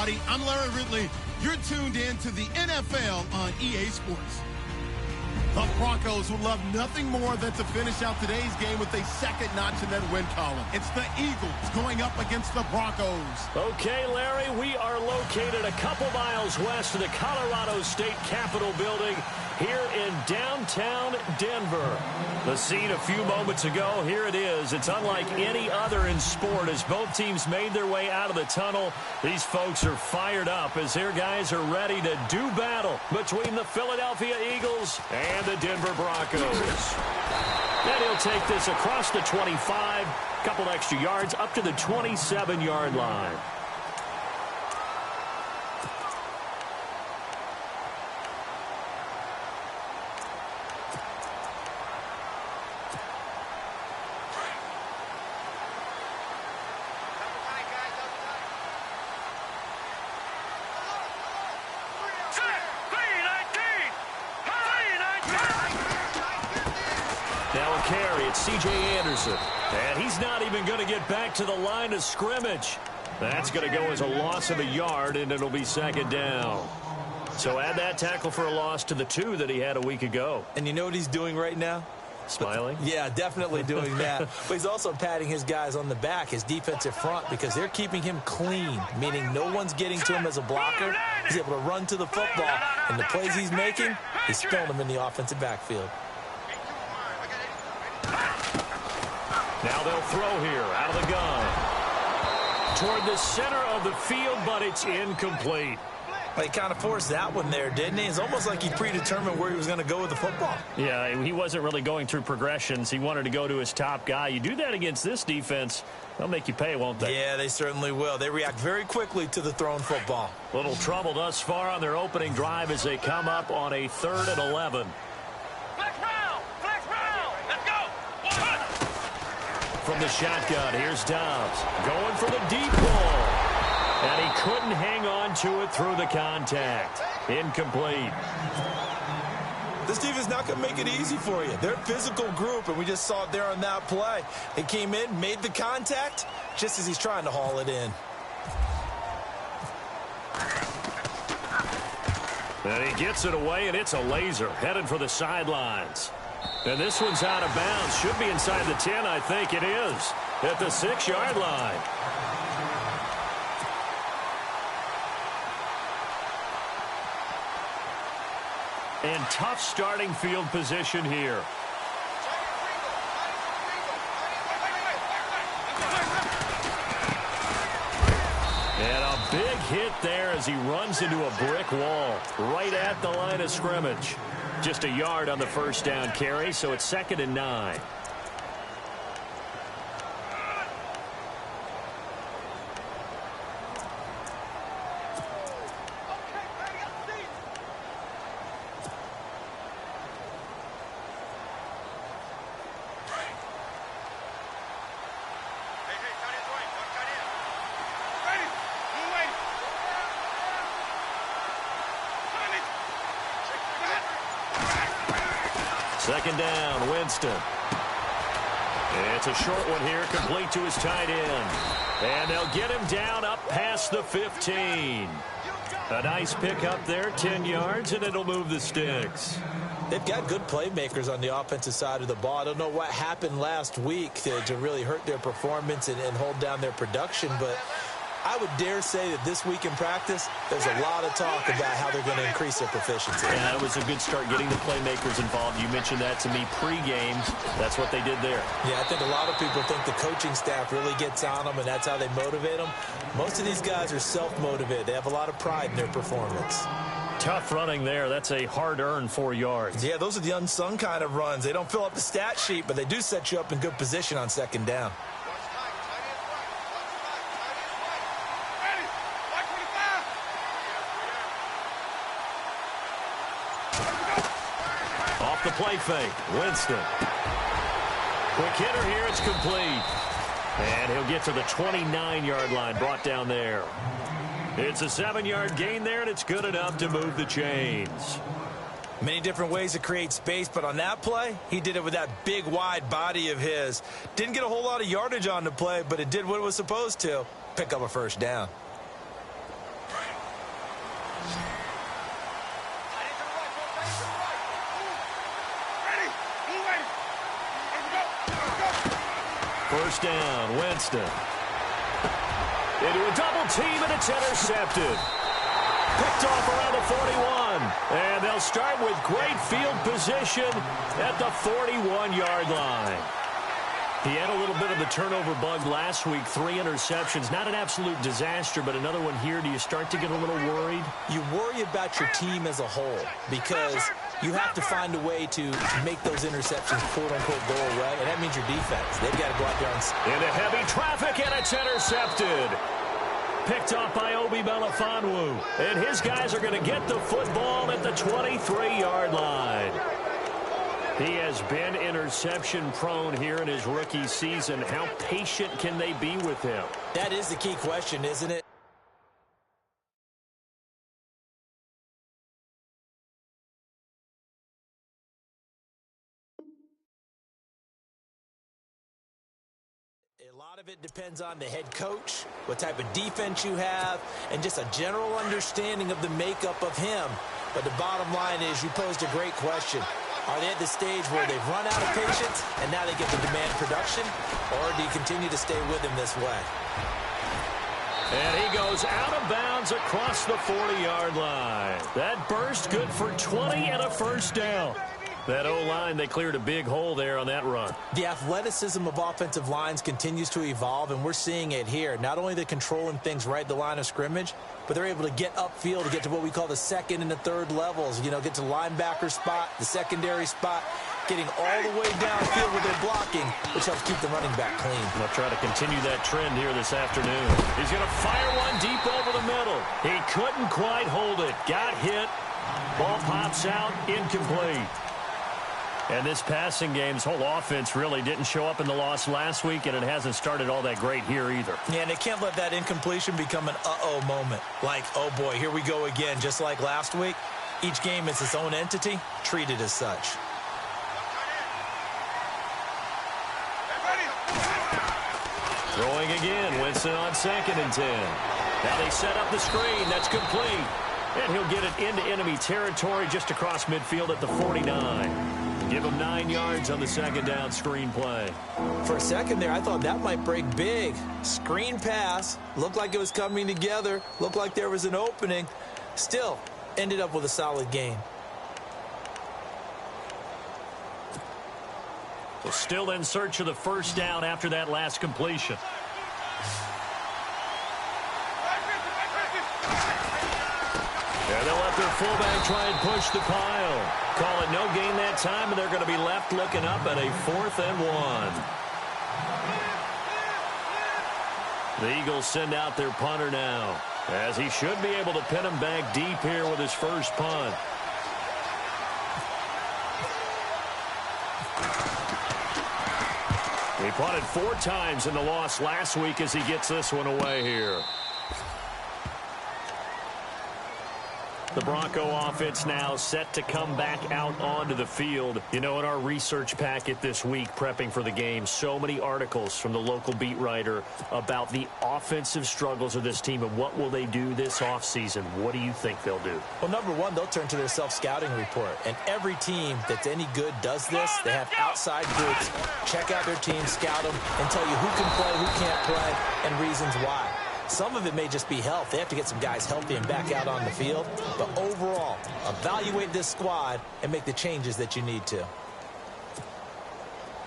everybody. I'm Larry Ridley. You're tuned in to the NFL on EA Sports. The Broncos would love nothing more than to finish out today's game with a second notch in that win column. It's the Eagles going up against the Broncos. Okay, Larry, we are located a couple miles west of the Colorado State Capitol building here in downtown Denver. The scene a few moments ago, here it is. It's unlike any other in sport as both teams made their way out of the tunnel. These folks are fired up as their guys are ready to do battle between the Philadelphia Eagles and the Denver Broncos. And he'll take this across the 25, couple extra yards up to the 27-yard line. C.J. Anderson, and he's not even going to get back to the line of scrimmage. That's going to go as a loss of a yard, and it'll be second down. So add that tackle for a loss to the 2 that he had a week ago. And you know what he's doing right now? Smiling? Yeah, definitely doing that. But he's also patting his guys on the back, his defensive front, because they're keeping him clean, meaning no one's getting to him as a blocker. He's able to run to the football, and the plays he's making, he's spilling them in the offensive backfield. Now they'll throw here out of the gun. Toward the center of the field, but it's incomplete. Well, he kind of forced that one there, didn't he? It's almost like he predetermined where he was going to go with the football. Yeah, he wasn't really going through progressions. He wanted to go to his top guy. You do that against this defense, they'll make you pay, won't they? Yeah, they certainly will. They react very quickly to the thrown football. Little trouble thus far on their opening drive as they come up on a 3rd and 11. From the shotgun, here's Dobbs going for the deep ball. And he couldn't hang on to it through the contact. Incomplete. This team is not going to make it easy for you. They're a physical group, and we just saw it there on that play. They came in, made the contact, just as he's trying to haul it in. And he gets it away, and it's a laser headed for the sidelines. And this one's out of bounds. Should be inside the 10, I think it is. At the 6-yard line. And tough starting field position here. And a big hit there as he runs into a brick wall right at the line of scrimmage. Just a yard on the first down carry, so it's 2nd and 9. Second down, Winston. It's a short one here, complete to his tight end. And they'll get him down up past the 15. A nice pickup there, 10 yards, and it'll move the sticks. They've got good playmakers on the offensive side of the ball. I don't know what happened last week to really hurt their performance and hold down their production, but I would dare say that this week in practice, there's a lot of talk about how they're going to increase their proficiency. Yeah, it was a good start getting the playmakers involved. You mentioned that to me pregame. That's what they did there. Yeah, I think a lot of people think the coaching staff really gets on them, and that's how they motivate them. Most of these guys are self-motivated. They have a lot of pride in their performance. Tough running there. That's a hard-earned 4 yards. Yeah, those are the unsung kind of runs. They don't fill up the stat sheet, but they do set you up in good position on second down. Off the play fake, Winston. Quick hitter here, it's complete. And he'll get to the 29-yard line, brought down there. It's a 7-yard gain there, and it's good enough to move the chains. Many different ways to create space, but on that play, he did it with that big, wide body of his. Didn't get a whole lot of yardage on the play, but it did what it was supposed to. Pick up a first down. First down, Winston. Into a double team, and it's intercepted. Picked off around the 41. And they'll start with great field position at the 41-yard line. He had a little bit of the turnover bug last week, 3 interceptions. Not an absolute disaster, but another one here. Do you start to get a little worried? You worry about your team as a whole because you have to find a way to make those interceptions, quote-unquote, go away, and that means your defense. They've got to go out there and... Into heavy traffic, and it's intercepted. Picked off by Obi Melifonwu. And his guys are going to get the football at the 23-yard line. He has been interception-prone here in his rookie season. How patient can they be with him? That is the key question, isn't it? A lot of it depends on the head coach, what type of defense you have, and just a general understanding of the makeup of him. But the bottom line is you posed a great question. Are they at the stage where they've run out of patience and now they get to demand production? Or do you continue to stay with him this way? And he goes out of bounds across the 40-yard line. That burst good for 20 and a first down. That O-line, they cleared a big hole there on that run. The athleticism of offensive lines continues to evolve, and we're seeing it here. Not only are they controlling things right at the line of scrimmage, but they're able to get upfield to get to what we call the second and the third levels. You know, get to the linebacker spot, the secondary spot, getting all the way downfield with their blocking, which helps keep the running back clean. They'll try to continue that trend here this afternoon. He's going to fire one deep over the middle. He couldn't quite hold it. Got hit. Ball pops out, incomplete. And this passing game's whole offense really didn't show up in the loss last week, and it hasn't started all that great here either. Yeah, and they can't let that incompletion become an uh-oh moment. Like, oh boy, here we go again, just like last week. Each game is its own entity, treated as such. Throwing again, Winston on 2nd and 10. Now they set up the screen, that's complete. And he'll get it into enemy territory just across midfield at the 49. Give him 9 yards on the second down screen play. For a second there, I thought that might break big. Screen pass. Looked like it was coming together. Looked like there was an opening. Still, ended up with a solid gain. Well, still in search of the first down after that last completion. And they'll let their fullback try and push the pile. Call it no gain that time, and they're going to be left looking up at a 4th and 1. The Eagles send out their punter now, as he should be able to pin him back deep here with his first punt. He punted 4 times in the loss last week as he gets this one away here. The Bronco offense now set to come back out onto the field. You know, in our research packet this week, prepping for the game, so many articles from the local beat writer about the offensive struggles of this team and what will they do this offseason. What do you think they'll do? Well, number one, they'll turn to their self-scouting report. And every team that's any good does this. They have outside groups. Check out their team, scout them, and tell you who can play, who can't play, and reasons why. Some of it may just be health. They have to get some guys healthy and back out on the field. But overall, evaluate this squad and make the changes that you need to.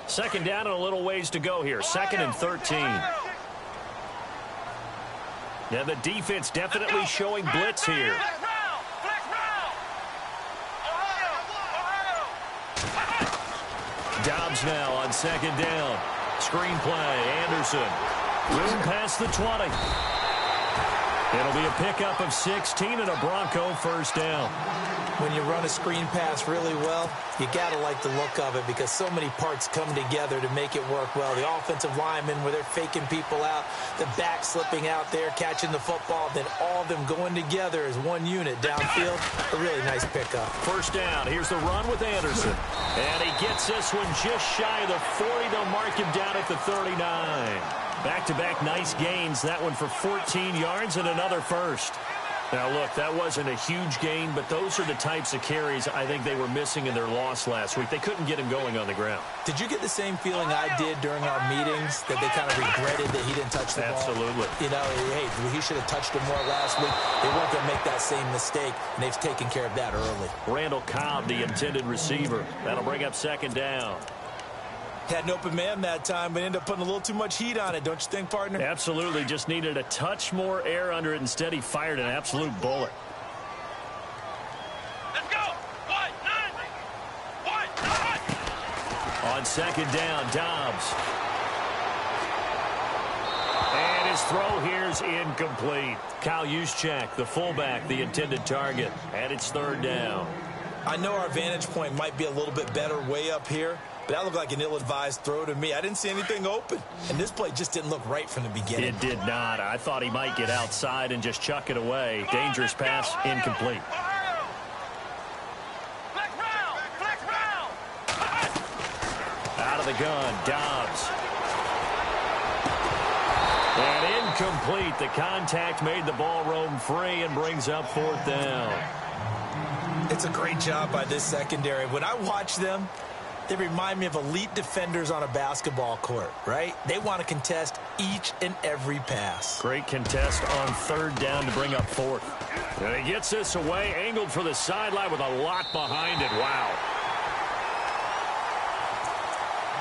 Second down and a little ways to go here. 2nd and 13. Now the defense definitely showing blitz here. Dobbs now on 2nd down. Screen play, Anderson. Room past the 20. It'll be a pickup of 16 and a Bronco first down. When you run a screen pass really well, you got to like the look of it because so many parts come together to make it work well. The offensive linemen where they're faking people out, the back slipping out there, catching the football, then all of them going together as one unit downfield. A really nice pickup. First down. Here's the run with Anderson. And he gets this one just shy of the 40. They'll mark him down at the 39. Back-to-back nice gains. That one for 14 yards and another first. Now, look, that wasn't a huge gain, but those are the types of carries I think they were missing in their loss last week. They couldn't get him going on the ground. Did you get the same feeling I did during our meetings, that they kind of regretted that he didn't touch the ball? Absolutely. You know, hey, he should have touched it more last week. They weren't going to make that same mistake, and they've taken care of that early. Randall Cobb, the intended receiver. That'll bring up second down. Had an open man that time, but ended up putting a little too much heat on it, don't you think, partner? Absolutely. Just needed a touch more air under it. Instead, he fired an absolute bullet. Let's go! On second down, Dobbs. And his throw here's incomplete. Kyle Juszczyk, the fullback, the intended target. And it's third down. I know our vantage point might be a little bit better way up here, but that looked like an ill-advised throw to me. I didn't see anything open, and this play just didn't look right from the beginning. It did not. I thought he might get outside and just chuck it away. Dangerous pass, incomplete. Out of the gun, Dobbs. And incomplete. The contact made the ball roam free and brings up fourth down. It's a great job by this secondary. When I watch them, they remind me of elite defenders on a basketball court, right? They want to contest each and every pass. Great contest on third down to bring up fourth. And he gets this away, angled for the sideline with a lot behind it. Wow.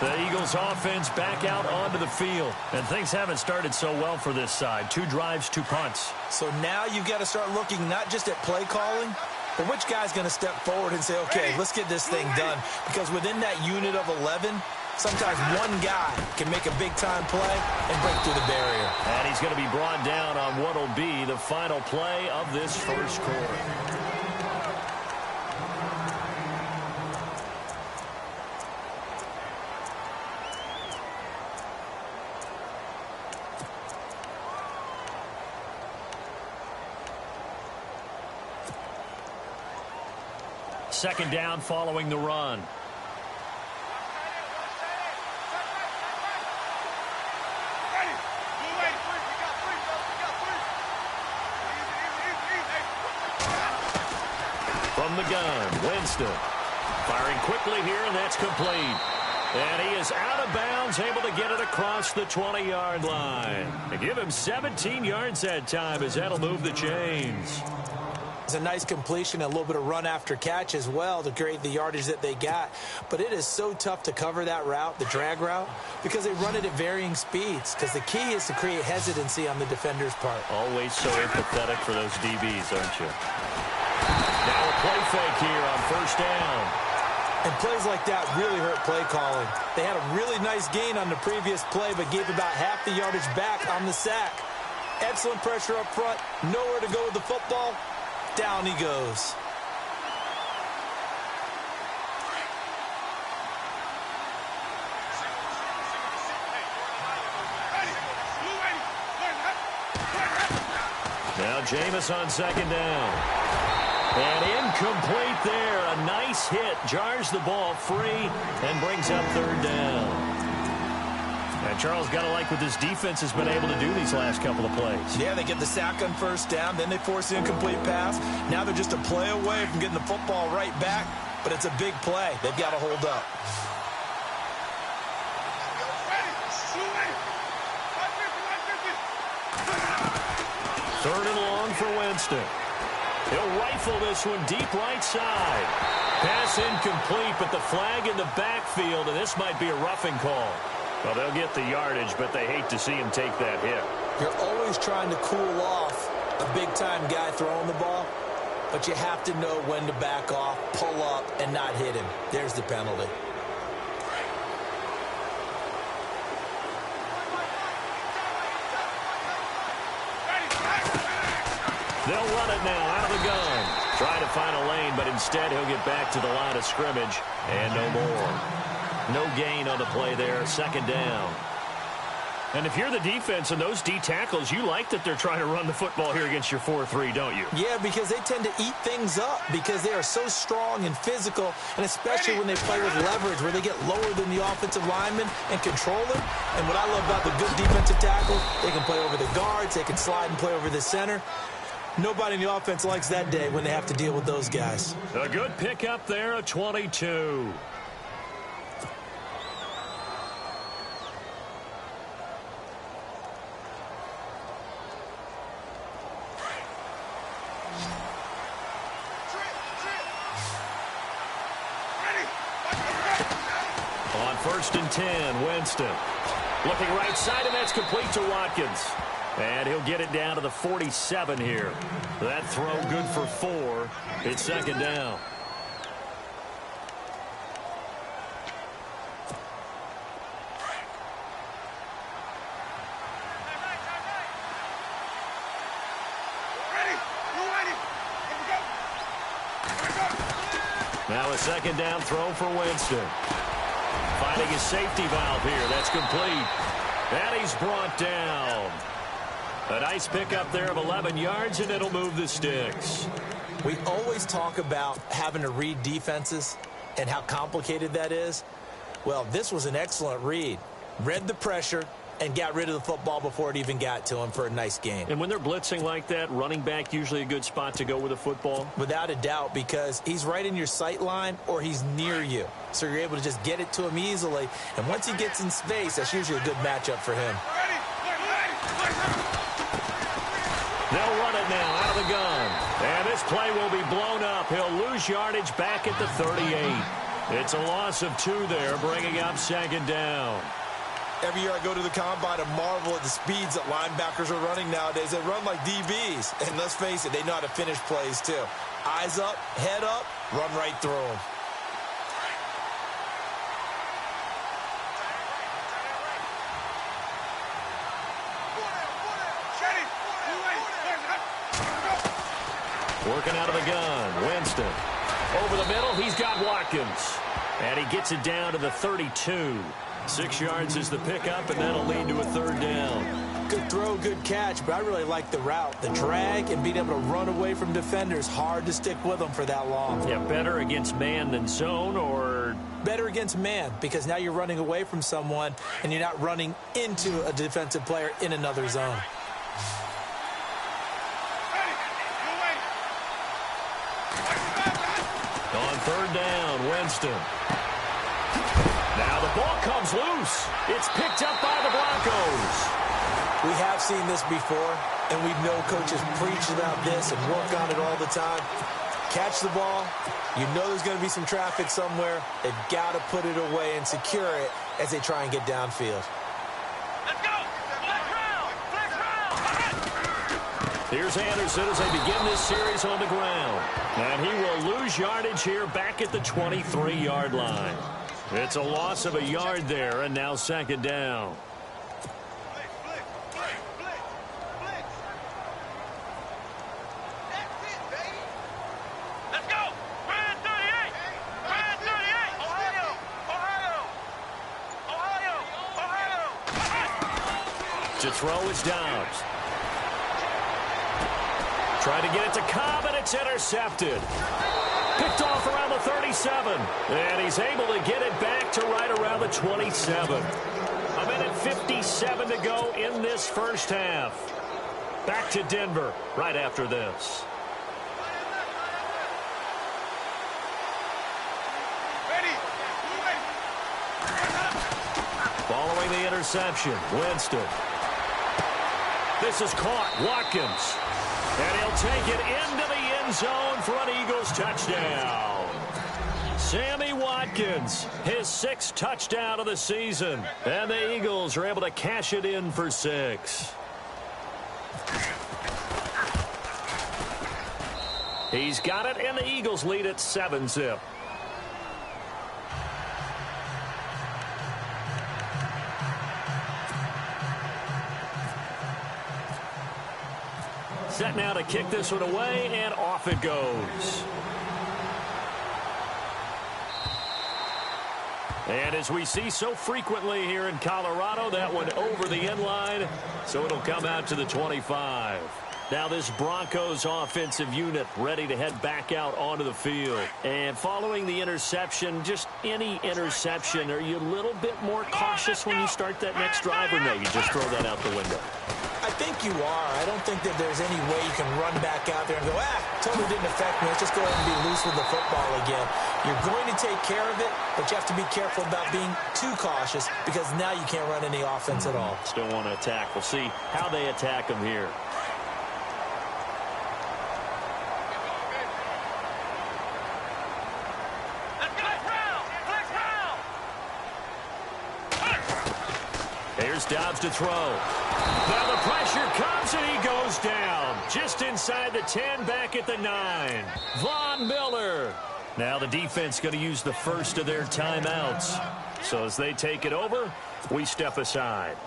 The Eagles offense back out onto the field. And things haven't started so well for this side. 2 drives, 2 punts. So now you've got to start looking not just at play calling, but which guy's going to step forward and say, okay, let's get this thing done. Because within that unit of 11, sometimes one guy can make a big-time play and break through the barrier. And he's going to be brought down on what will be the final play of this first quarter. Second down following the run. From the gun, Winston. Firing quickly here, and that's complete. And he is out of bounds, able to get it across the 20-yard line. They give him 17 yards that time, as that'll move the chains. It's a nice completion, a little bit of run after catch as well to create the yardage that they got. But it is so tough to cover that route, the drag route, because they run it at varying speeds. Because the key is to create hesitancy on the defender's part. Always so empathetic for those DBs, aren't you? Now a play fake here on first down. And plays like that really hurt play calling. They had a really nice gain on the previous play, but gave about half the yardage back on the sack. Excellent pressure up front, nowhere to go with the football. Down he goes. Now Jameis on second down. And incomplete there. A nice hit. Jars the ball free and brings up third down. And Charles, got to like what this defense has been able to do these last couple of plays. Yeah, they get the sack on first down, then they force the incomplete pass. Now they're just a play away from getting the football right back, but it's a big play. They've got to hold up. Third and long for Winston. He'll rifle this one deep right side. Pass incomplete, but the flag in the backfield, and this might be a roughing call. Well, they'll get the yardage, but they hate to see him take that hit. You're always trying to cool off a big-time guy throwing the ball, but you have to know when to back off, pull up, and not hit him. There's the penalty. They'll run it now out of the gun. Trying to find a lane, but instead he'll get back to the line of scrimmage. And no more. No gain on the play there. Second down. And if you're the defense and those D tackles, you like that they're trying to run the football here against your 4-3, don't you? Yeah, because they tend to eat things up because they are so strong and physical, and especially when they play with leverage where they get lower than the offensive lineman and control it. And what I love about the good defensive tackle, they can play over the guards, they can slide and play over the center. Nobody in the offense likes that day when they have to deal with those guys. A good pickup there, a 22. On 1st and 10, Winston. Looking right side, and that's complete to Watkins. And he'll get it down to the 47 here. That throw good for 4. It's 2nd down. Now a 2nd down throw for Winston. Finding his safety valve here. That's complete. And he's brought down. A nice pickup there of 11 yards, and it'll move the sticks. We always talk about having to read defenses and how complicated that is. Well, this was an excellent read. Read the pressure and got rid of the football before it even got to him for a nice gain. And when they're blitzing like that, running back usually a good spot to go with a football? Without a doubt, because he's right in your sight line or he's near you. So you're able to just get it to him easily. And once he gets in space, that's usually a good matchup for him. They'll run it now out of the gun. And this play will be blown up. He'll lose yardage back at the 38. It's a loss of 2 there, bringing up 2nd down. Every year I go to the combine and marvel at the speeds that linebackers are running nowadays. They run like DBs. And let's face it, they know how to finish plays too. Eyes up, head up, run right through them. Working out of the gun, Winston. Over the middle, he's got Watkins. And he gets it down to the 32. 6 yards is the pickup, and that'll lead to a 3rd down. Good throw, good catch, but I really like the route. The drag and being able to run away from defenders, hard to stick with them for that long. Yeah, better against man than zone, or? Better against man, because now you're running away from someone, and you're not running into a defensive player in another zone. On 3rd down, Winston. Now the ball comes loose. It's picked up by the Broncos. We have seen this before, and we know coaches preach about this and work on it all the time. Catch the ball. You know there's going to be some traffic somewhere. They've got to put it away and secure it as they try and get downfield. Let's go! Black round! Black round! Here's Anderson as they begin this series on the ground. And he will lose yardage here back at the 23-yard line. It's a loss of a yard there, and now 2nd down. Let's go! Brand 38! Brand 38! Ohio! Ohio! Ohio! To throw is Downs. Trying to get it to Cobb, and it's intercepted. Picked off around the 37. And he's able to get it back to right around the 27. A minute 57 to go in this first half. Back to Denver right after this. Following the interception, Winston. This is caught. Watkins. And he'll take it into the end zone for an Eagles touchdown. Sammy Watkins, his 6th touchdown of the season. And the Eagles are able to cash it in for 6. He's got it, and the Eagles lead at 7-zip. Set now to kick this one away, and off it goes. And as we see so frequently here in Colorado, that one over the end line, so it'll come out to the 25. Now this Broncos offensive unit ready to head back out onto the field. And following the interception, just any interception, are you a little bit more cautious when you start that next drive, or no, you just throw that out the window? I think you are. I don't think that there's any way you can run back out there and go, totally didn't affect me. Let's just go ahead and be loose with the football again. You're going to take care of it, but you have to be careful about being too cautious because now you can't run any offense at all. Still want to attack. We'll see how they attack them here. Here's Dobbs to throw. Now the pressure comes and he goes down. Just inside the 10, back at the 9. Von Miller. Now the defense going to use the first of their timeouts. So as they take it over, we step aside.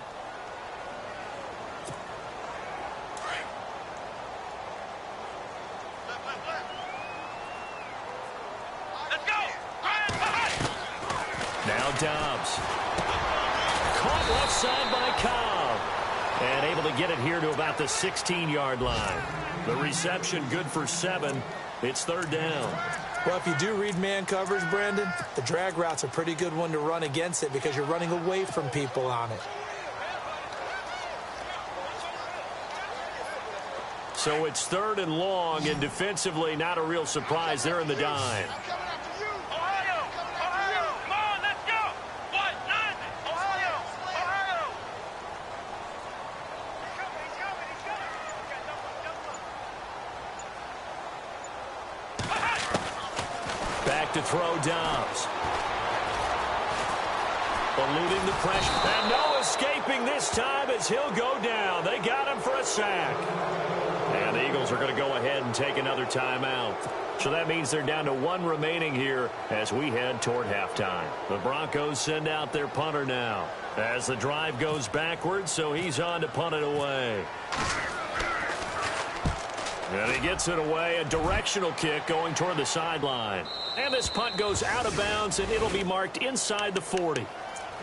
Let's go. Now Dobbs. Caught left side by Cobb. And able to get it here to about the 16-yard line. The reception good for 7. It's third down. Well, if you do read man coverage, Brandon, the drag route's a pretty good one to run against it because you're running away from people on it. So it's third and long, and defensively not a real surprise. They're in the dime. Ohio, come on, let's go. What? None. Ohio. He's coming. Back to throw Dobbs. Eluding the pressure. And no escaping this time as he'll go down. They got him for a sack. And the Eagles are going to go ahead and take another timeout. So that means they're down to 1 remaining here as we head toward halftime. The Broncos send out their punter now as the drive goes backwards, so he's on to punt it away. And he gets it away, a directional kick going toward the sideline. And this punt goes out of bounds, and it'll be marked inside the 40.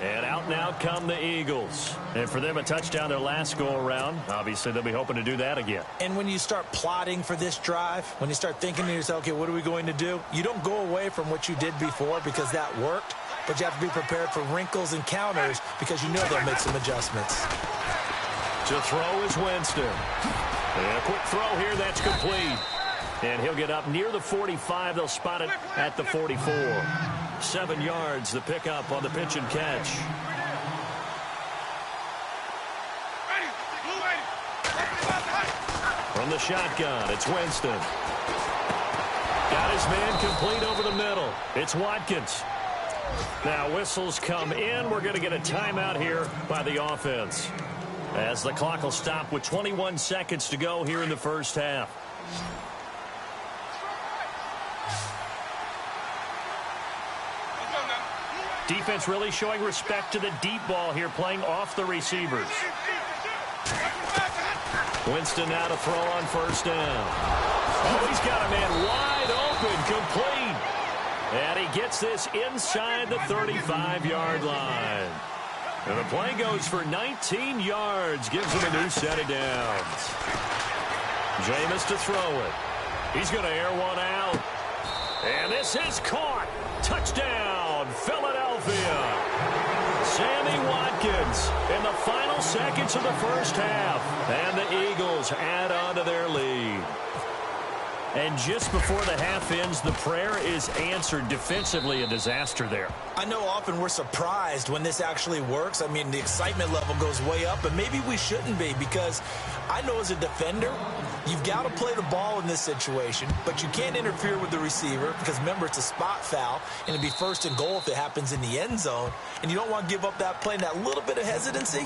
And out now come the Eagles. And for them, a touchdown their last go-around. Obviously, they'll be hoping to do that again. And when you start plotting for this drive, when you start thinking to yourself, okay, what are we going to do? You don't go away from what you did before because that worked, but you have to be prepared for wrinkles and counters because you know they'll make some adjustments. To throw is Winston. And a quick throw here, that's complete. And he'll get up near the 45. They'll spot it at the 44. 7 yards, the pickup on the pitch and catch. From the shotgun, it's Winston. Got his man complete over the middle. It's Watkins. Now whistles come in. We're going to get a timeout here by the offense, as the clock will stop with 21 seconds to go here in the first half. Defense really showing respect to the deep ball here, playing off the receivers. Winston now to throw on first down. Oh, he's got a man wide open, complete. And he gets this inside the 35-yard line. And the play goes for 19 yards, gives him a new set of downs. Jameis to throw it. He's going to air one out. And this is caught. Touchdown, Philadelphia. Sammy Watkins in the final seconds of the first half. And the Eagles add on to their lead. And just before the half ends, the prayer is answered. Defensively, a disaster there. I know often we're surprised when this actually works. I mean, the excitement level goes way up, but maybe we shouldn't be, because I know as a defender, you've got to play the ball in this situation, but you can't interfere with the receiver because, remember, it's a spot foul, and it'd be first and goal if it happens in the end zone, and you don't want to give up that play. And that little bit of hesitancy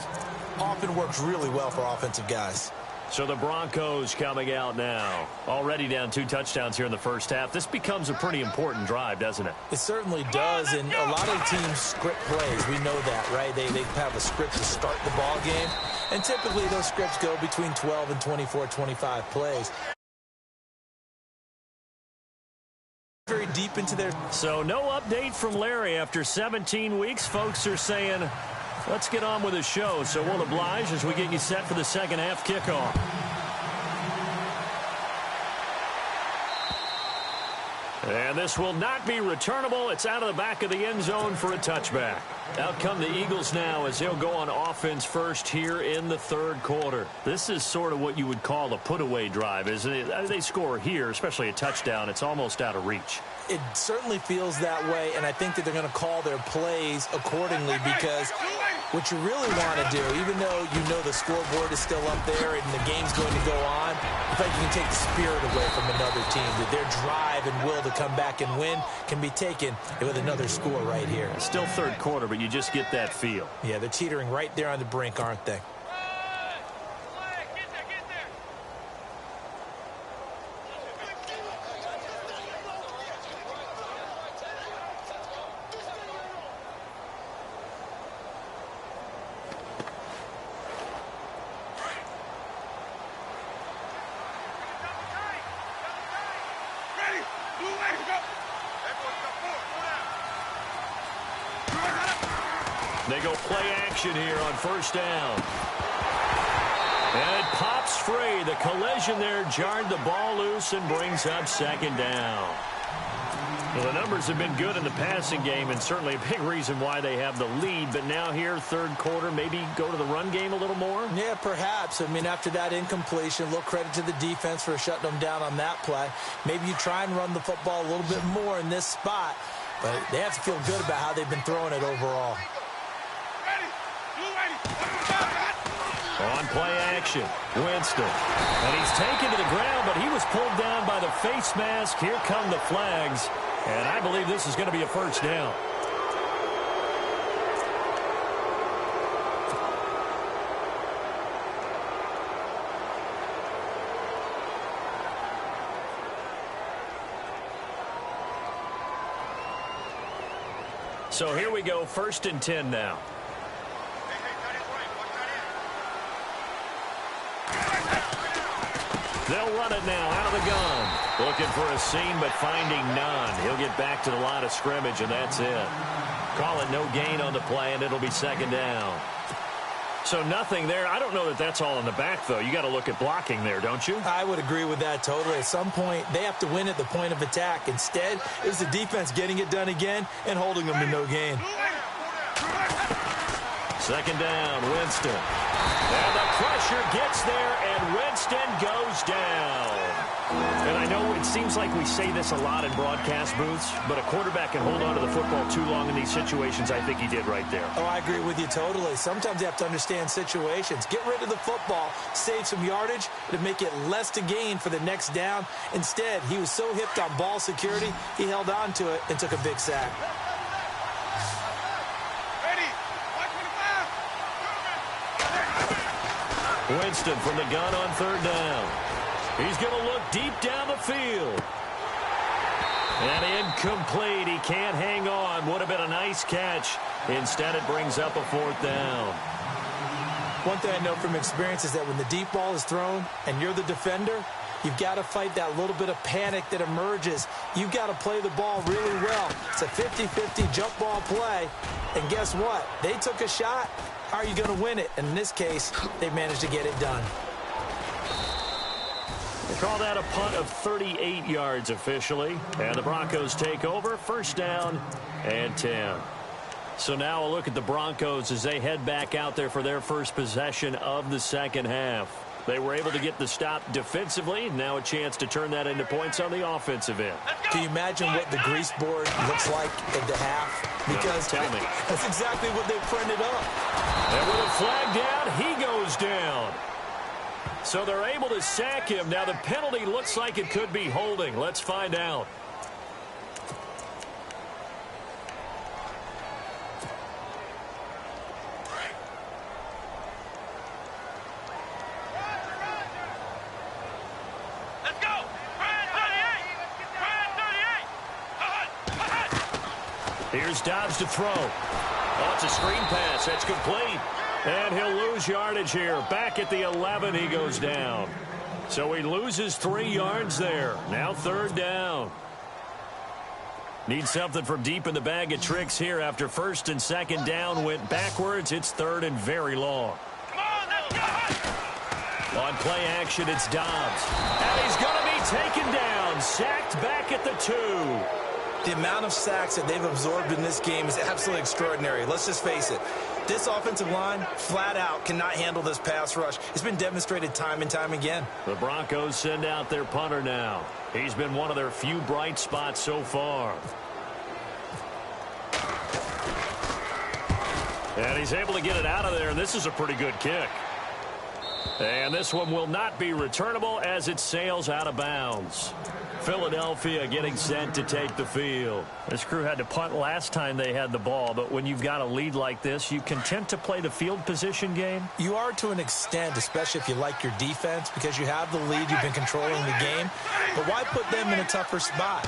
often works really well for offensive guys. So the Broncos coming out now. Already down 2 touchdowns here in the first half. This becomes a pretty important drive, doesn't it? It certainly does, and a lot of teams script plays. We know that, right? They have a script to start the ball game, and typically those scripts go between 12 and 24, 25 plays. Very deep into their... So no update from Larry after 17 weeks. Folks are saying, let's get on with the show. So we'll oblige as we get you set for the second half kickoff. And this will not be returnable. It's out of the back of the end zone for a touchback. Out come the Eagles now as they'll go on offense first here in the third quarter. This is sort of what you would call a put-away drive, isn't it? They score here, especially a touchdown. It's almost out of reach. It certainly feels that way, and I think that they're going to call their plays accordingly because what you really want to do, even though you know the scoreboard is still up there and the game's going to go on, I think you can take the spirit away from another team, that their drive and will to come back and win can be taken with another score right here. It's still third quarter, but you just get that feel. Yeah, they're teetering right there on the brink, aren't they? They go play action here on first down. And it pops free. The collision there jarred the ball loose and brings up second down. Well, the numbers have been good in the passing game and certainly a big reason why they have the lead. But now here, third quarter, maybe go to the run game a little more? Yeah, perhaps. I mean, after that incompletion, a little credit to the defense for shutting them down on that play. Maybe you try and run the football a little bit more in this spot. But they have to feel good about how they've been throwing it overall. On play action, Winston. And he's taken to the ground, but he was pulled down by the face mask. Here come the flags. And I believe this is going to be a first down. So here we go, 1st and 10 now. They'll run it now out of the gun. Looking for a seam, but finding none. He'll get back to the line of scrimmage, and that's it. Call it no gain on the play, and it'll be second down. So nothing there. I don't know that that's all in the back, though. You got to look at blocking there, don't you? I would agree with that totally. At some point, they have to win at the point of attack. Instead, it's the defense getting it done again and holding them to no gain. Second down, Winston. And the pressure gets there, and Winston goes down. And I know it seems like we say this a lot in broadcast booths, but a quarterback can hold on to the football too long in these situations. I think he did right there. Oh, I agree with you totally. Sometimes you have to understand situations. Get rid of the football, save some yardage to make it less to gain for the next down. Instead, he was so hipped on ball security, he held on to it and took a big sack. Winston from the gun on third down. He's going to look deep down the field. And incomplete. He can't hang on. Would have been a nice catch. Instead, it brings up a fourth down. One thing I know from experience is that when the deep ball is thrown and you're the defender, you've got to fight that little bit of panic that emerges. You've got to play the ball really well. It's a 50-50 jump ball play. And guess what? They took a shot. How are you going to win it? And in this case, they managed to get it done. They call that a punt of 38 yards officially. And the Broncos take over. First down and 10. So now a look at the Broncos as they head back out there for their first possession of the second half. They were able to get the stop defensively. Now a chance to turn that into points on the offensive end. Can you imagine what the grease board looks like at the half? Because no, tell me. That's exactly what they printed up. And with a flag down, he goes down. So they're able to sack him. Now the penalty looks like it could be holding. Let's find out. Here's Dobbs to throw. Oh, it's a screen pass. That's complete. And he'll lose yardage here. Back at the 11, he goes down. So he loses 3 yards there. Now third down. Needs something from deep in the bag of tricks here after first and second down went backwards. It's third and very long. On play action, it's Dobbs. And he's going to be taken down. down, sacked back at the 2. The amount of sacks that they've absorbed in this game is absolutely extraordinary. Let's just face it. This offensive line, flat out, cannot handle this pass rush. It's been demonstrated time and time again. The Broncos send out their punter now. He's been one of their few bright spots so far. And he's able to get it out of there, and this is a pretty good kick. And this one will not be returnable as it sails out of bounds. Philadelphia getting set to take the field. This crew had to punt last time they had the ball, but when you've got a lead like this, you content to play the field position game? You are to an extent, especially if you like your defense, because you have the lead, you've been controlling the game. But why put them in a tougher spot?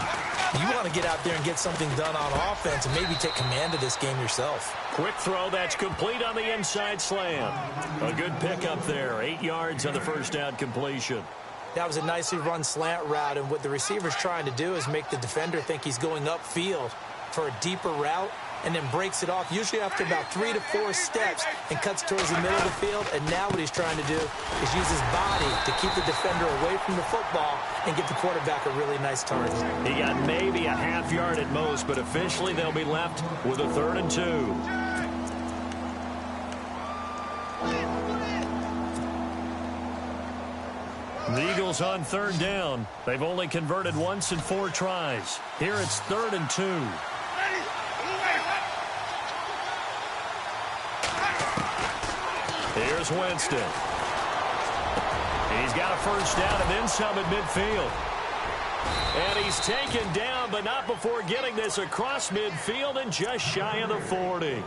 You want to get out there and get something done on offense and maybe take command of this game yourself. Quick throw, that's complete on the inside slam. A good pickup there, 8 yards on the first down completion. That was a nicely run slant route, and what the receiver's trying to do is make the defender think he's going upfield for a deeper route and then breaks it off, usually after about 3 to 4 steps, and cuts towards the middle of the field. And now what he's trying to do is use his body to keep the defender away from the football and give the quarterback a really nice target. He got maybe a half yard at most, but officially they'll be left with a 3rd and 2. The Eagles on 3rd down. They've only converted once in 4 tries. Here it's 3rd and 2. Here's Winston. He's got a first down and then some at midfield. And he's taken down, but not before getting this across midfield and just shy of the 40.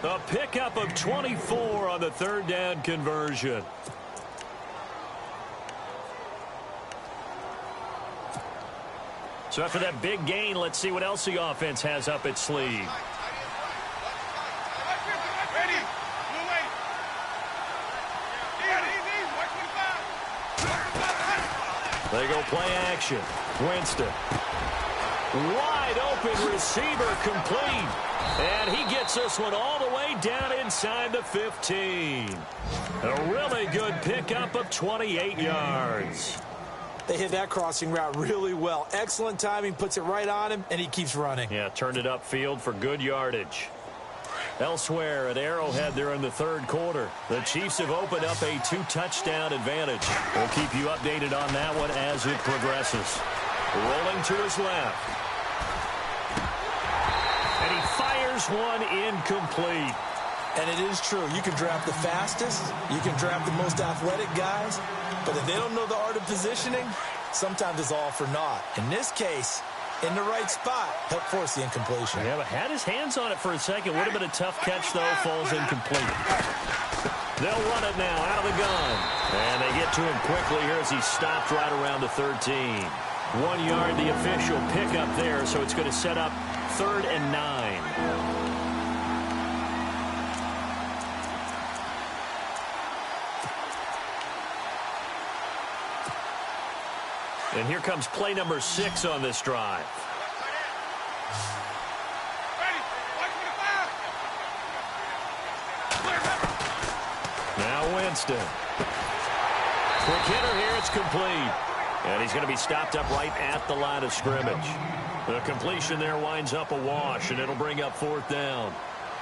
A pickup of 24 on the 3rd down conversion. So after that big gain, let's see what else the offense has up its sleeve. They go play action. Winston. Wide open receiver complete. And he gets this one all the way down inside the 15. A really good pickup of 28 yards. They hit that crossing route really well. Excellent timing, puts it right on him, and he keeps running. Yeah, turned it upfield for good yardage. Elsewhere at Arrowhead there in the 3rd quarter, the Chiefs have opened up a 2-touchdown advantage. We'll keep you updated on that one as it progresses. Rolling to his left. And he fires one incomplete. And it is true. You can draft the fastest. You can draft the most athletic guys. But if they don't know the art of positioning, sometimes it's all for naught. In this case, in the right spot, help force the incompletion. Yeah, but had his hands on it for a second. Would have been a tough catch, though. Falls incomplete. They'll run it now out of the gun. And they get to him quickly here as he stopped right around the 13. 1 yard, the official pickup there, so it's going to set up 3rd and 9. And here comes play number 6 on this drive. Now Winston. Quick hitter here, it's complete. And he's going to be stopped up right at the line of scrimmage. The completion there winds up a wash, and it'll bring up 4th down.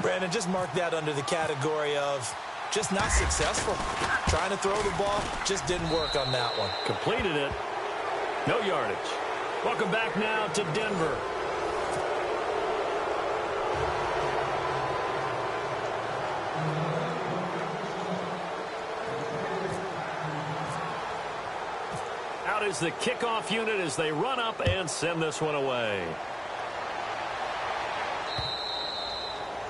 Brandon, just mark that under the category of just not successful. Trying to throw the ball, just didn't work on that one. Completed it. No yardage. Welcome back now to Denver. Out is the kickoff unit as they run up and send this one away.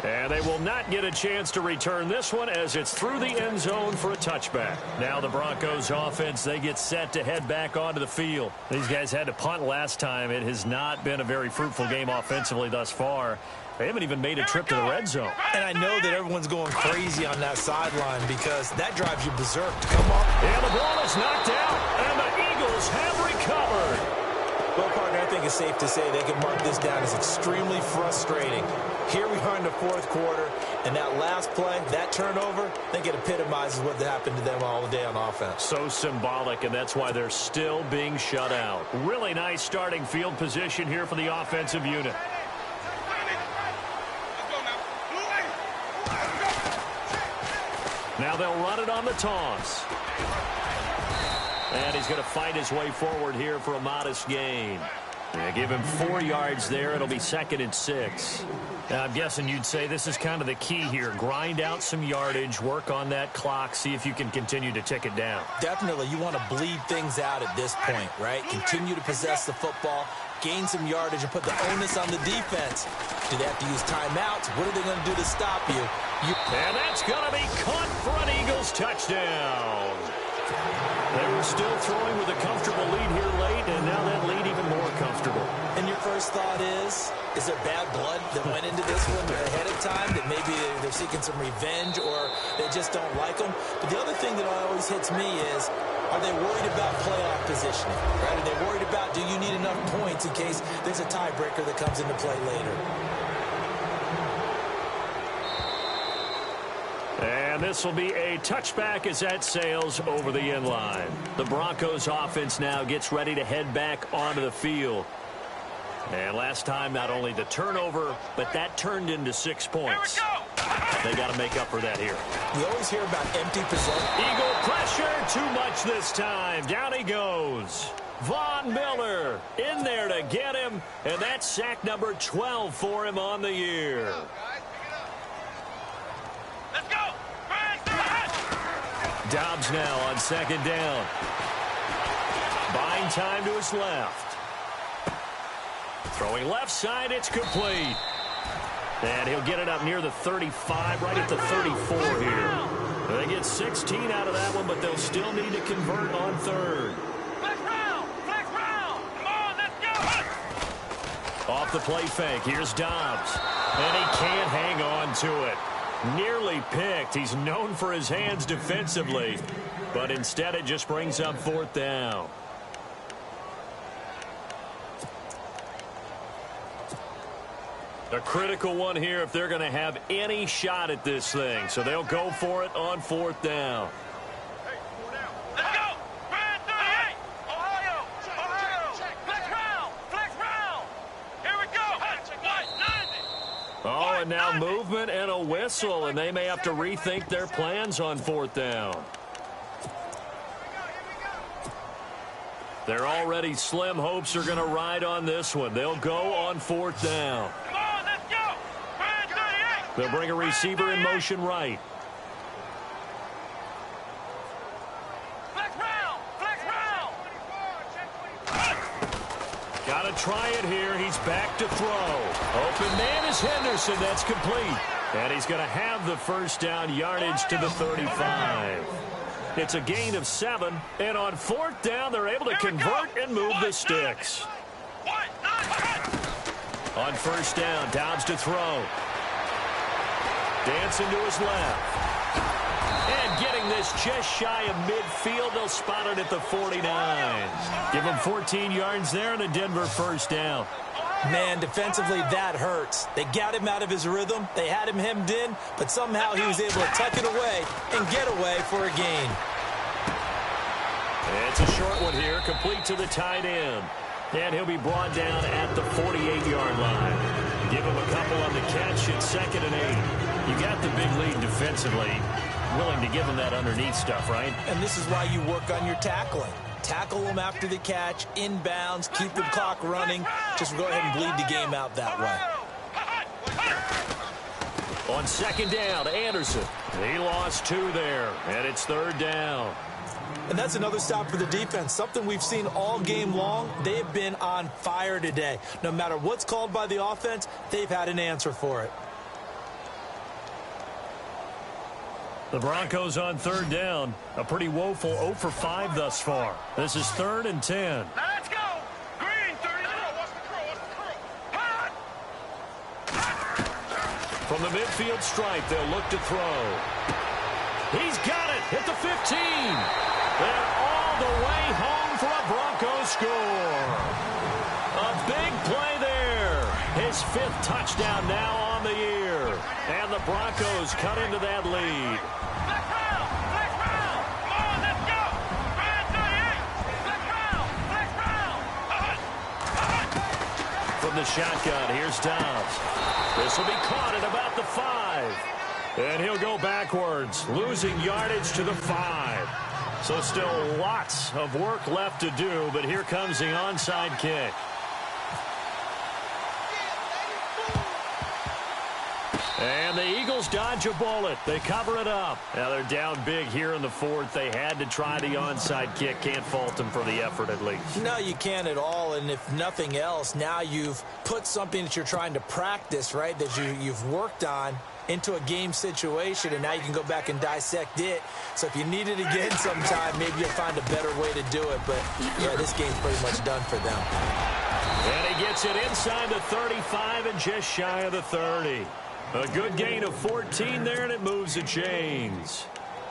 And they will not get a chance to return this one as it's through the end zone for a touchback. Now the Broncos offense, they get set to head back onto the field. These guys had to punt last time. It has not been a very fruitful game offensively thus far. They haven't even made a trip to the red zone. And I know that everyone's going crazy on that sideline because that drives you berserk to come up. And the ball is knocked out, and the Eagles have recovered. Well, partner, I think it's safe to say they can mark this down as extremely frustrating. Here we are in the fourth quarter, and that last play, that turnover, I think it epitomizes what happened to them all day on offense. So symbolic, and that's why they're still being shut out. Really nice starting field position here for the offensive unit. Now they'll run it on the toss. And he's going to fight his way forward here for a modest gain. They give him 4 yards there. It'll be 2nd and 6. Now, I'm guessing you'd say this is kind of the key here. Grind out some yardage, work on that clock, see if you can continue to tick it down. Definitely. You want to bleed things out at this point, right? Continue to possess the football, gain some yardage, and put the onus on the defense. Do they have to use timeouts? What are they going to do to stop you? And that's going to be caught for an Eagles touchdown. They were still throwing with a comfortable lead here late, and now that lead even more comfortable. And your first thought is there bad blood that went into this one ahead of time, that maybe they're seeking some revenge or they just don't like them? But the other thing that always hits me is, are they worried about playoff positioning? Right? Are they worried about, do you need enough points in case there's a tiebreaker that comes into play later? And this will be a touchback as that sails over the end line. The Broncos offense now gets ready to head back onto the field. And last time, not only the turnover, but that turned into 6 points. They got to make up for that here. You always hear about empty possession. Eagle pressure, too much this time. Down he goes. Von Miller in there to get him, and that's sack number 12 for him on the year. Let's go. Dobbs now on 2nd down. Buying time to his left. Throwing left side, it's complete. And he'll get it up near the 35, right at the 34 here. They get 16 out of that one, but they'll still need to convert on 3rd. Flex round. Come on, let's go. Off the play fake, here's Dobbs. And he can't hang on to it. Nearly picked. He's known for his hands defensively, but instead it just brings up 4th down. A critical one here if they're going to have any shot at this thing. So they'll go for it on 4th down. Let's go. Brand 38. Ohio. Flex round. Here we go. Oh, and now movement and a whistle, and they may have to rethink their plans on 4th down. Their already slim hopes are going to ride on this one. They'll go on 4th down. Come on, let's go. Brand 38. They'll bring a receiver in motion right. Flex round. Got to try it here. He's back to throw. Open man is Henderson. That's complete. And he's going to have the 1st down yardage to the 35. It's a gain of 7. And on 4th down, they're able to convert and move the sticks. On 1st down, Dobbs to throw. Dancing to his left. And getting this just shy of midfield. They'll spot it at the 49. Give him 14 yards there and a Denver 1st down. Man, defensively, that hurts. They got him out of his rhythm. They had him hemmed in, but somehow he was able to tuck it away and get away for a gain. It's a short one here, complete to the tight end. And he'll be brought down at the 48-yard line. Give him a couple on the catch at 2nd and 8. You got the big lead defensively. Willing to give him that underneath stuff, right? And this is why you work on your tackling. Tackle them after the catch, inbounds, keep the clock running. Just go ahead and bleed the game out that way. On 2nd down, Anderson. He lost 2 there, and it's 3rd down. And that's another stop for the defense. Something we've seen all game long. They have been on fire today. No matter what's called by the offense, they've had an answer for it. The Broncos on 3rd down. A pretty woeful 0 for 5 thus far. This is 3rd and 10. Now let's go. Green 30. From the midfield stripe, they'll look to throw. He's got it at the 15. And all the way home for a Broncos score. A big his 5th touchdown now on the year. And the Broncos cut into that lead. From the shotgun, here's Dobbs. This will be caught at about the 5. And he'll go backwards, losing yardage to the 5. So still lots of work left to do, but here comes the onside kick. And the Eagles dodge a bullet. They cover it up. Now they're down big here in the 4th. They had to try the onside kick. Can't fault them for the effort at least. No, you can't at all. And if nothing else, now you've put something that you're trying to practice, right, that you've worked on into a game situation, and now you can go back and dissect it. So if you need it again sometime, maybe you'll find a better way to do it. But, yeah, this game's pretty much done for them. And he gets it inside the 35 and just shy of the 30. A good gain of 14 there, and it moves the chains.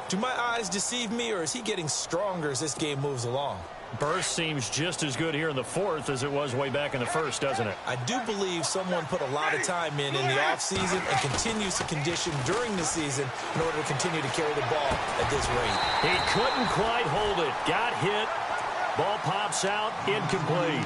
Do my eyes deceive me, or is he getting stronger as this game moves along? Burst seems just as good here in the 4th as it was way back in the 1st, doesn't it? I do believe someone put a lot of time in the offseason and continues to condition during the season in order to continue to carry the ball at this rate. He couldn't quite hold it. Got hit. Ball pops out. Incomplete.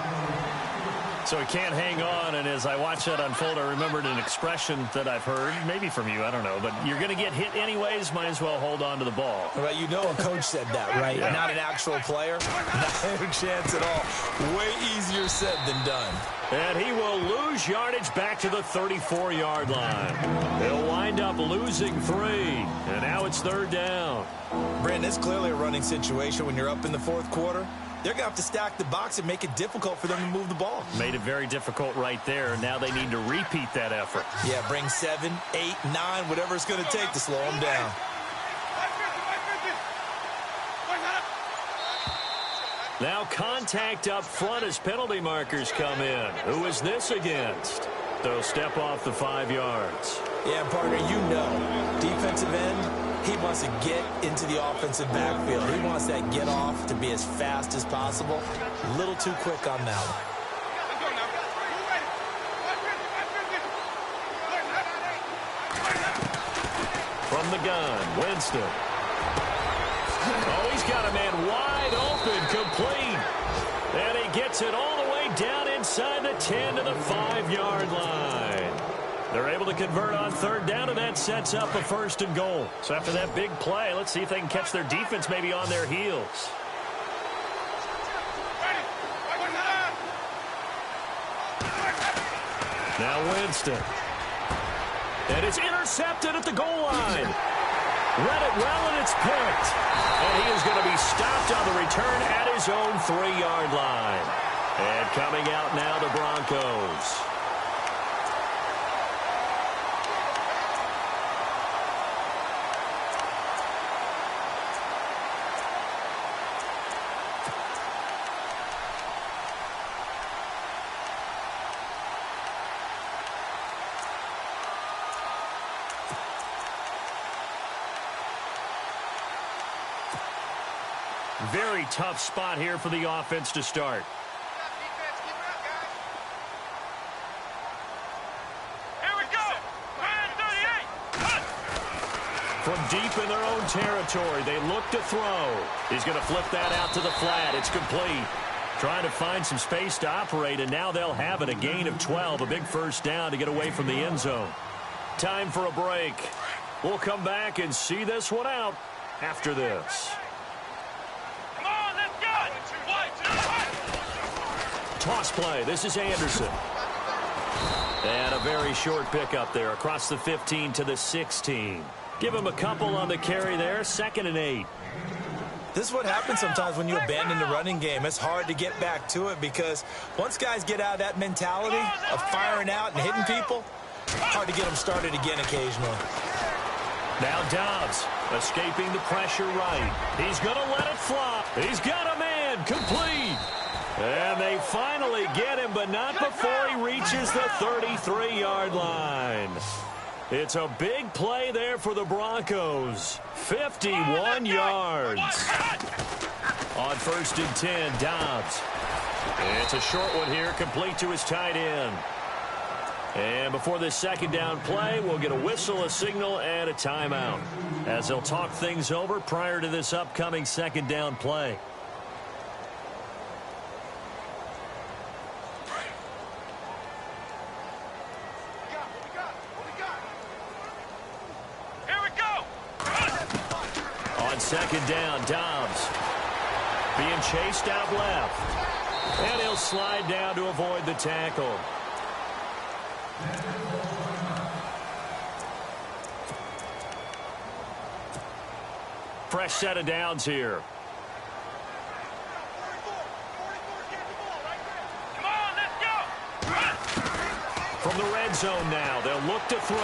So he can't hang on, and as I watch that unfold, I remembered an expression that I've heard, maybe from you, I don't know, but you're going to get hit anyways, might as well hold on to the ball. Well, you know a coach said that, right? Yeah. Not an actual player. Not a chance at all. Way easier said than done. And he will lose yardage back to the 34-yard line. He'll wind up losing 3, and now it's 3rd down. Brandon, it's clearly a running situation when you're up in the 4th quarter. They're going to have to stack the box and make it difficult for them to move the ball. Made it very difficult right there. Now they need to repeat that effort. Yeah, bring 7, 8, 9, whatever it's going to take to slow them down. Now contact up front as penalty markers come in. Who is this against? They'll step off the 5 yards. Yeah, partner, you know, defensive end, he wants to get into the offensive backfield. He wants that get off to be as fast as possible. A little too quick on that one. From the gun, Winston. Oh, he's got a man wide open, complete. And he gets it all the way down inside the 10 to the 5-yard line. They're able to convert on 3rd down, and that sets up a 1st and goal. So after that big play, let's see if they can catch their defense maybe on their heels. Now Winston. And it's intercepted at the goal line. Read it well, and it's picked. And he is going to be stopped on the return at his own 3-yard line. And coming out now, the Broncos. Very tough spot here for the offense to start. Here we go. From deep in their own territory, they look to throw. He's going to flip that out to the flat. It's complete. Trying to find some space to operate, and now they'll have it. A gain of 12, a big 1st down to get away from the end zone. Time for a break. We'll come back and see this one out after this. Toss play. This is Anderson. And a very short pickup there across the 15 to the 16. Give him a couple on the carry there. 2nd and 8. This is what happens sometimes when you abandon the running game. It's hard to get back to it because once guys get out of that mentality of firing out and hitting people, hard to get them started again occasionally. Now Dobbs escaping the pressure right. He's going to let it fly. He's got a man. Complete. And they finally get him, but not before he reaches the 33-yard line. It's a big play there for the Broncos. 51 yards. On 1st and 10, Dobbs. It's a short one here, complete to his tight end. And before this second down play, we'll get a whistle, a signal, and a timeout, as they'll talk things over prior to this upcoming second down play. Here we go. On second down, Dobbs being chased out left. And he'll slide down to avoid the tackle. Fresh set of downs here. Come on, let's go. From the red zone now, they'll look to throw.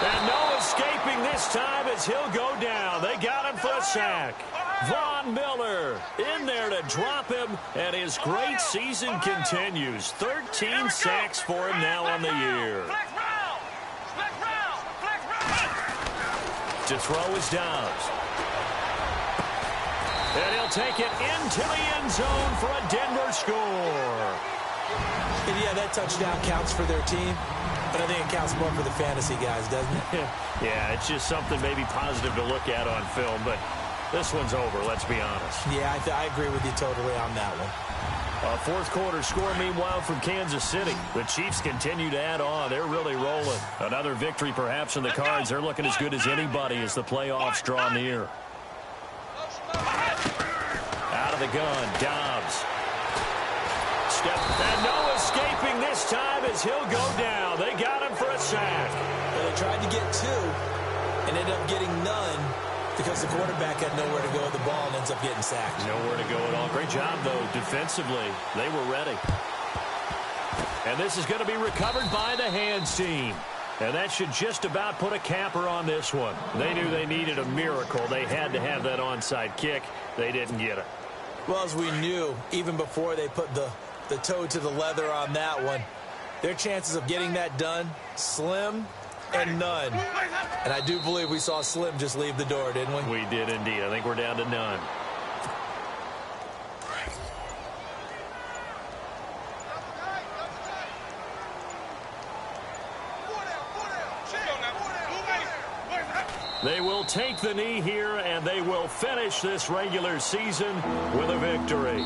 And no escaping this time as he'll go down. They got him for a sack. Von Miller in there to drop him, and his great season continues. 13 sacks for him now on the year. To throw is Dobbs. And he'll take it into the end zone for a Denver score. And yeah, that touchdown counts for their team, but I think it counts more for the fantasy guys, doesn't it? Yeah, it's just something maybe positive to look at on film, but this one's over, let's be honest. Yeah, I agree with you totally on that one. A fourth quarter score, meanwhile, from Kansas City. The Chiefs continue to add on. They're really rolling. Another victory perhaps in the cards. They're looking as good as anybody as the playoffs draw near. Out of the gun, Dobbs. And no escaping this time as he'll go down. They got him for a sack. Well, they tried to get two and ended up getting none because the quarterback had nowhere to go with the ball and ends up getting sacked. Nowhere to go at all. Great job, though, defensively. They were ready. And this is going to be recovered by the hands team. And that should just about put a capper on this one. They knew they needed a miracle. They had to have that onside kick. They didn't get it. Well, as we knew, even before they put the toe to the leather on that one, their chances of getting that done, slim and none. And I do believe we saw Slim just leave the door, didn't we? We did indeed. I think we're down to none. They will take the knee here, and they will finish this regular season with a victory.